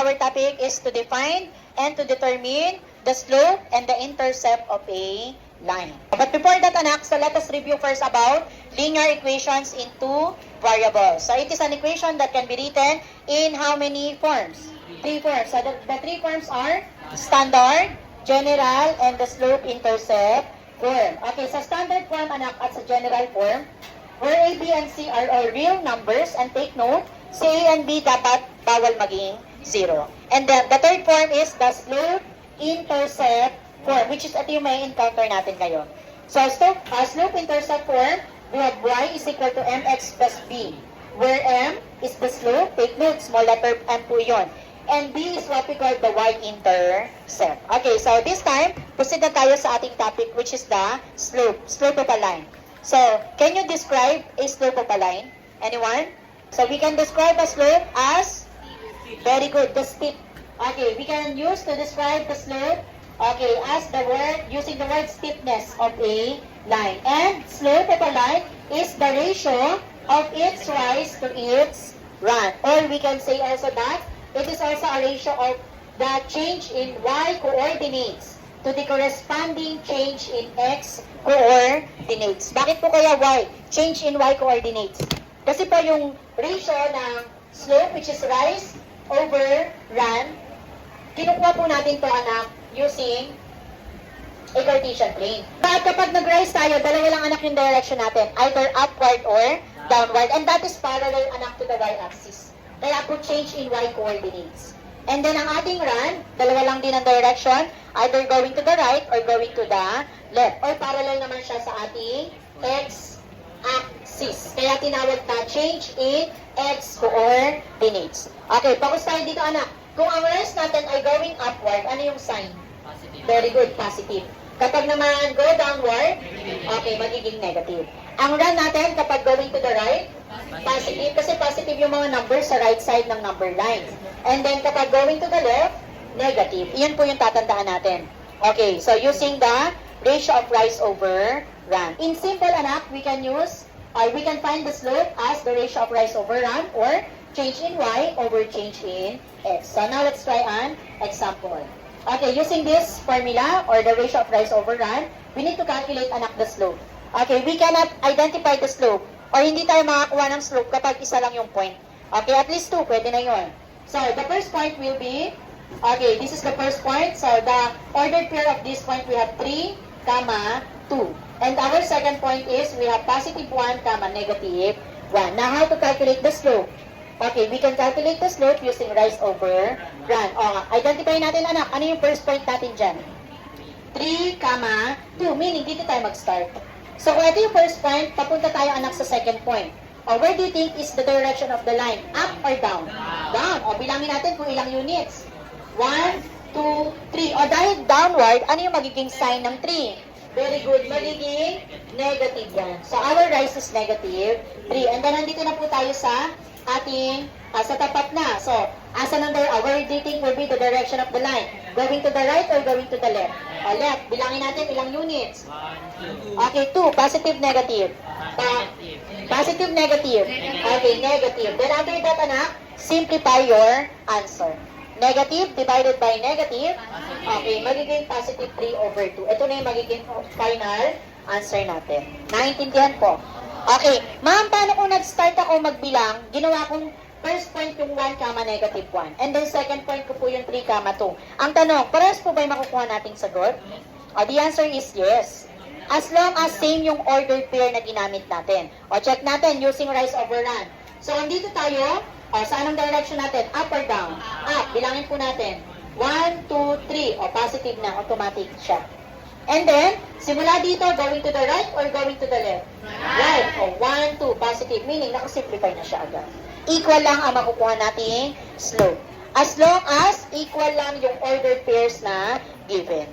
our topic is to define and to determine the slope and the intercept of a line. But before that, anak, so let us review first about linear equations in two variables. So it is an equation that can be written in how many forms? Three forms. So the three forms are standard, general, and the slope-intercept form. Okay, sa standard form, anak, at sa general form, where A, B, and C are all real numbers, and take note, C, A, and B dapat bawal maging 0. And then, the third form is the slope-intercept form, which is ito yung may encounter natin ngayon. So, slope-intercept form, we have y is equal to mx plus b, where m is the slope, take note, small letter m po yun. And b is what we call the y-intercept. Okay, so this time, proceed na tayo sa ating topic, which is the slope of a line. So, can you describe a slope of a line? Anyone? So, we can describe a slope as, very good, the steep. Okay, we can use to describe the slope, okay, as the word, using the word steepness of a line. And slope of a line is the ratio of its rise to its run. Or we can say also that it is also a ratio of the change in y coordinates to the corresponding change in x coordinates. Bakit po kaya y? Change in y coordinates. Kasi po yung ratio ng slope, which is rise over run, kinukuha po natin to, anak, using a Cartesian plane. At kapag nag-rise tayo, dalawa lang, anak, yung direction natin, either upward or downward, and that is parallel, anak, to the y-axis. Kaya po change in y coordinates. And then ang ating run, dalawa lang din ang direction, either going to the right or going to the left. Or parallel naman siya sa ating x-axis. Kaya tinawag na change in x coordinates. Okay, focus tayo dito, anak. Kung ang rise natin ay going upward, ano yung sign? Positive. Very good, positive. Kapag naman go downward, okay, magiging negative. Ang run natin kapag going to the right, positive, kasi positive yung mga numbers sa right side ng number line. And then kapag going to the left, negative. Iyan po yung tatandaan natin. Okay, so using the ratio of rise over run. In simple, anak, we can use, we can find the slope as the ratio of rise over run, or change in y over change in x. So now let's try an example. Okay, using this formula, or the ratio of rise over run, we need to calculate, anak, the slope. Okay, we cannot identify the slope, or hindi tayo makakuha ng slope kapag isa lang yung point. Okay, at least 2, pwede na yon. So, the first point will be, okay, this is the first point. So, the ordered pair of this point, we have 3, 2. And our second point is, we have positive 1, negative 1. Now, how to calculate the slope? Okay, we can calculate the slope using rise over run. Identify natin, anak, ano yung first point natin dyan? 3, 2, meaning dito tayo mag-start. So, kung ito yung first point, papunta tayo, anak, sa second point. Where do you think is the direction of the line? Up or down? Down. Bilangin natin kung ilang units. 1, 2, 3. Dahil downward, ano yung magiging sign ng 3? Very good. Magiging negative yan. So, our rise is negative 3. And then, nandito na po tayo sa ating, sa tapat na. So, where do you think will be the direction of the line? Going to the right or going to the left? Left. Bilangin natin ilang units. 1, 2. Okay, 2. Positive, negative. Positive, negative. Okay, negative. Then after that, anak, simplify your answer. Negative divided by negative. Okay, magiging positive 3 over 2. Ito na yung magiging final answer natin. Naintindihan po? Okay, ma'am, paano kung nag-start ako magbilang, ginawa kong first point yung 1, negative 1. And then second point ko po yung 3, 2. Ang tanong, parehas po ba yung makukuha nating sagot? The answer is yes. As long as same yung ordered pair na ginamit natin. Check natin using rise over run. So, andito tayo. Saan ang direction natin? Up or down? Up. Bilangin po natin. 1, 2, 3. Positive na. Automatic siya. And then, simula dito, going to the right or going to the left? Right. 1, 2. Positive. Meaning, nakasimplify na siya agad. Equal lang ang makukuha nating slope. As long as equal lang yung ordered pairs na given.